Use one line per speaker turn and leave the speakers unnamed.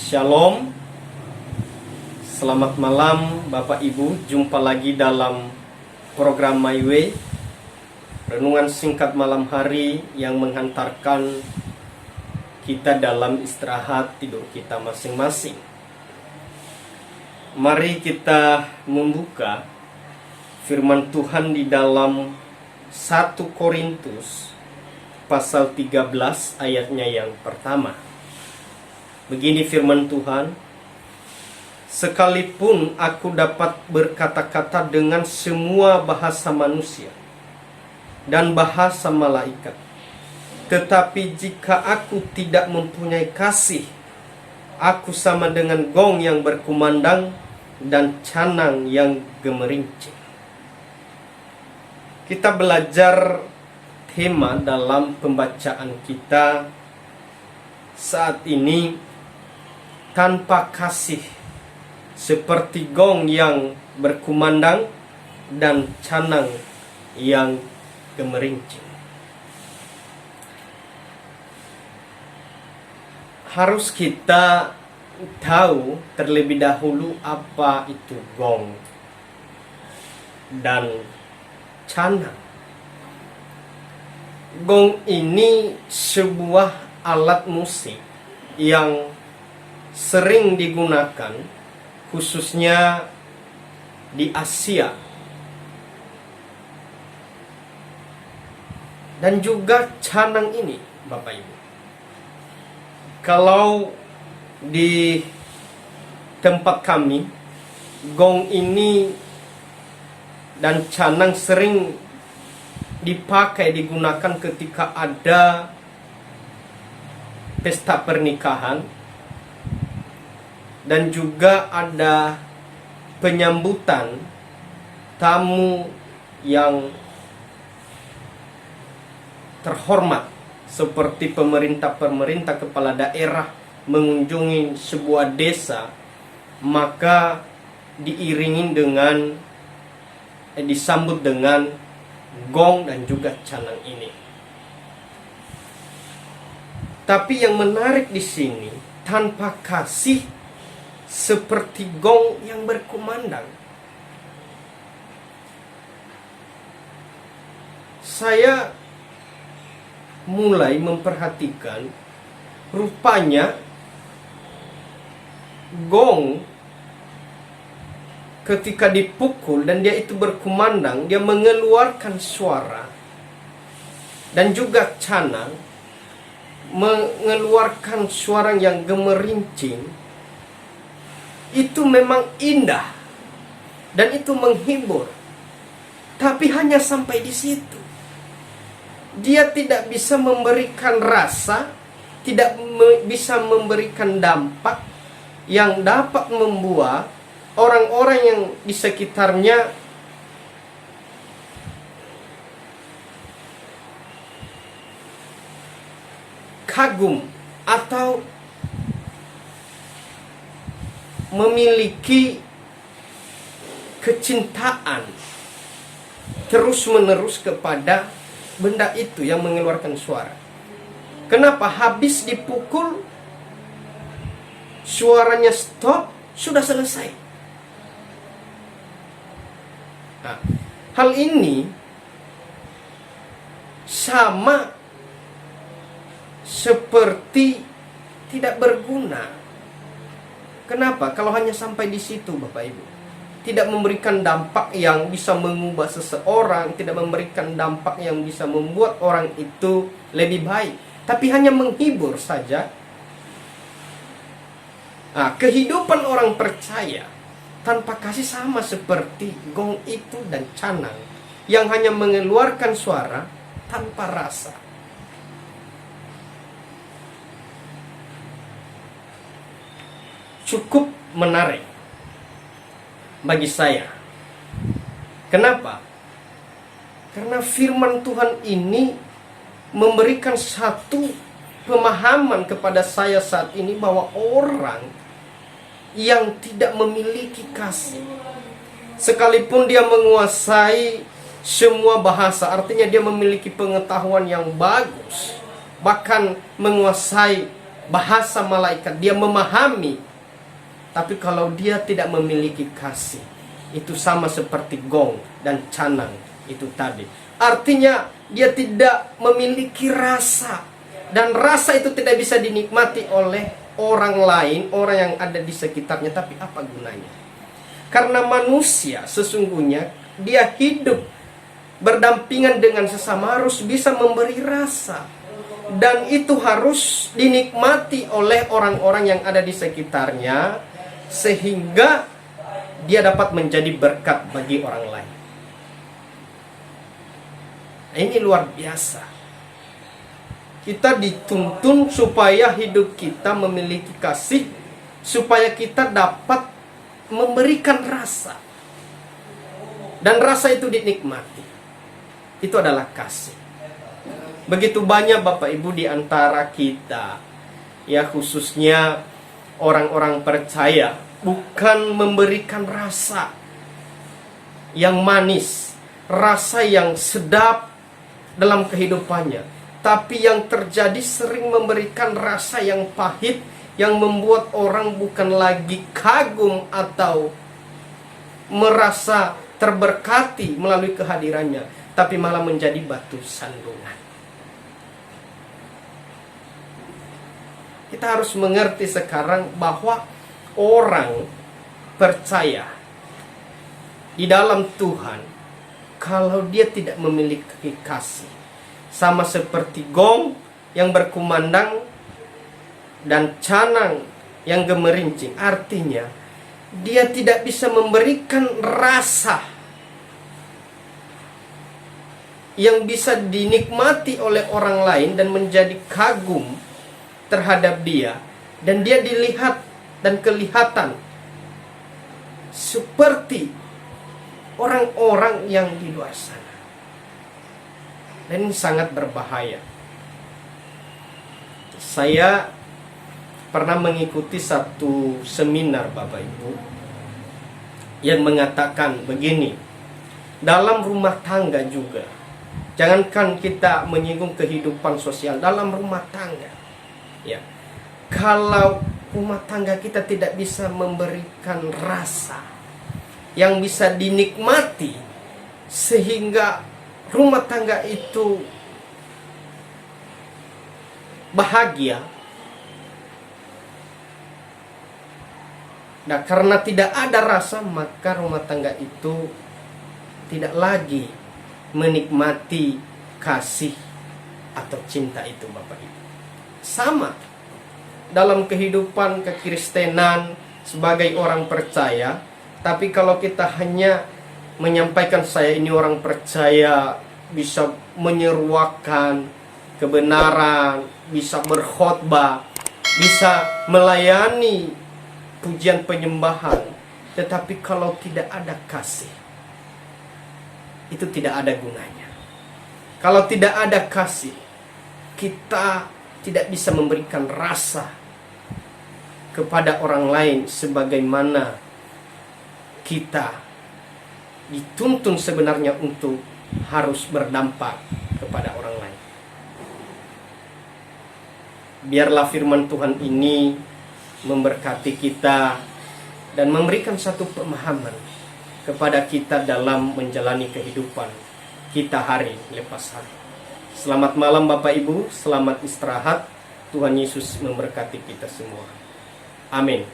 Shalom, selamat malam Bapak Ibu. Jumpa lagi dalam program My Way, renungan singkat malam hari yang menghantarkan kita dalam istirahat tidur kita masing-masing. Mari kita membuka firman Tuhan di dalam 1 Korintus pasal 13 ayatnya yang pertama. Begini firman Tuhan, sekalipun aku dapat berkata-kata dengan semua bahasa manusia dan bahasa malaikat, tetapi jika aku tidak mempunyai kasih, aku sama dengan gong yang berkumandang dan canang yang gemerincing. Kita belajar tema dalam pembacaan kita saat ini, tanpa kasih, seperti gong yang berkumandang dan canang yang gemerincing. Harus kita tahu terlebih dahulu apa itu gong dan canang. Gong ini sebuah alat musik yang sering digunakan khususnya di Asia dan juga canang ini, Bapak Ibu. Kalau di tempat kami, gong ini dan canang sering dipakai, digunakan ketika ada pesta pernikahan dan juga ada penyambutan tamu yang terhormat seperti pemerintah kepala daerah mengunjungi sebuah desa, maka disambut dengan gong dan juga canang ini. Tapi yang menarik di sini, tanpa kasih, seperti gong yang berkumandang. Saya mulai memperhatikan, rupanya gong ketika dipukul dan dia itu berkumandang, dia mengeluarkan suara, dan juga canang mengeluarkan suara yang gemerincing. Itu memang indah dan itu menghibur, tapi hanya sampai di situ. Dia tidak bisa memberikan rasa, tidak bisa memberikan dampak yang dapat membuat orang-orang yang di sekitarnya kagum atau memiliki kecintaan terus-menerus kepada benda itu yang mengeluarkan suara. Kenapa? Habis dipukul, suaranya stop, sudah selesai. Nah, hal ini sama seperti tidak berguna. Kenapa? Kalau hanya sampai di situ, Bapak Ibu, tidak memberikan dampak yang bisa mengubah seseorang, tidak memberikan dampak yang bisa membuat orang itu lebih baik, tapi hanya menghibur saja. Nah, kehidupan orang percaya tanpa kasih sama seperti gong itu dan canang yang hanya mengeluarkan suara tanpa rasa. Cukup menarik bagi saya. Kenapa? Karena firman Tuhan ini memberikan satu pemahaman kepada saya saat ini bahwa orang yang tidak memiliki kasih, sekalipun dia menguasai semua bahasa, artinya dia memiliki pengetahuan yang bagus, bahkan menguasai bahasa malaikat, dia memahami. Tapi kalau dia tidak memiliki kasih, itu sama seperti gong dan canang itu tadi. Artinya dia tidak memiliki rasa. Dan rasa itu tidak bisa dinikmati oleh orang lain, orang yang ada di sekitarnya. Tapi apa gunanya? Karena manusia sesungguhnya dia hidup berdampingan dengan sesama harus bisa memberi rasa. Dan itu harus dinikmati oleh orang-orang yang ada di sekitarnya, sehingga dia dapat menjadi berkat bagi orang lain. Ini luar biasa. Kita dituntun supaya hidup kita memiliki kasih, supaya kita dapat memberikan rasa. Dan rasa itu dinikmati. Itu adalah kasih. Begitu banyak Bapak Ibu di antara kita, ya khususnya orang-orang percaya, bukan memberikan rasa yang manis, rasa yang sedap dalam kehidupannya, tapi yang terjadi sering memberikan rasa yang pahit, yang membuat orang bukan lagi kagum atau merasa terberkati melalui kehadirannya, tapi malah menjadi batu sandungan. Kita harus mengerti sekarang bahwa orang percaya di dalam Tuhan, kalau dia tidak memiliki kasih, sama seperti gong yang berkumandang dan canang yang gemerincing. Artinya dia tidak bisa memberikan rasa yang bisa dinikmati oleh orang lain dan menjadi kagum terhadap dia, dan dia dilihat dan kelihatan seperti orang-orang yang di luar sana. Dan ini sangat berbahaya. Saya pernah mengikuti satu seminar Bapak Ibu yang mengatakan begini, dalam rumah tangga juga, jangankan kita menyinggung kehidupan sosial, dalam rumah tangga, ya, kalau rumah tangga kita tidak bisa memberikan rasa yang bisa dinikmati sehingga rumah tangga itu bahagia. Nah, karena tidak ada rasa, maka rumah tangga itu tidak lagi menikmati kasih atau cinta itu Bapak Ibu. Sama dalam kehidupan kekristenan sebagai orang percaya, tapi kalau kita hanya menyampaikan saya ini orang percaya, bisa menyeruakan kebenaran, bisa berkhotbah, bisa melayani pujian penyembahan, tetapi kalau tidak ada kasih, itu tidak ada gunanya. Kalau tidak ada kasih, kita tidak bisa memberikan rasa kepada orang lain sebagaimana kita dituntun sebenarnya untuk harus berdampak kepada orang lain. Biarlah firman Tuhan ini memberkati kita dan memberikan satu pemahaman kepada kita dalam menjalani kehidupan kita hari lepas hari. Selamat malam Bapak Ibu, selamat istirahat. Tuhan Yesus memberkati kita semua. Amin.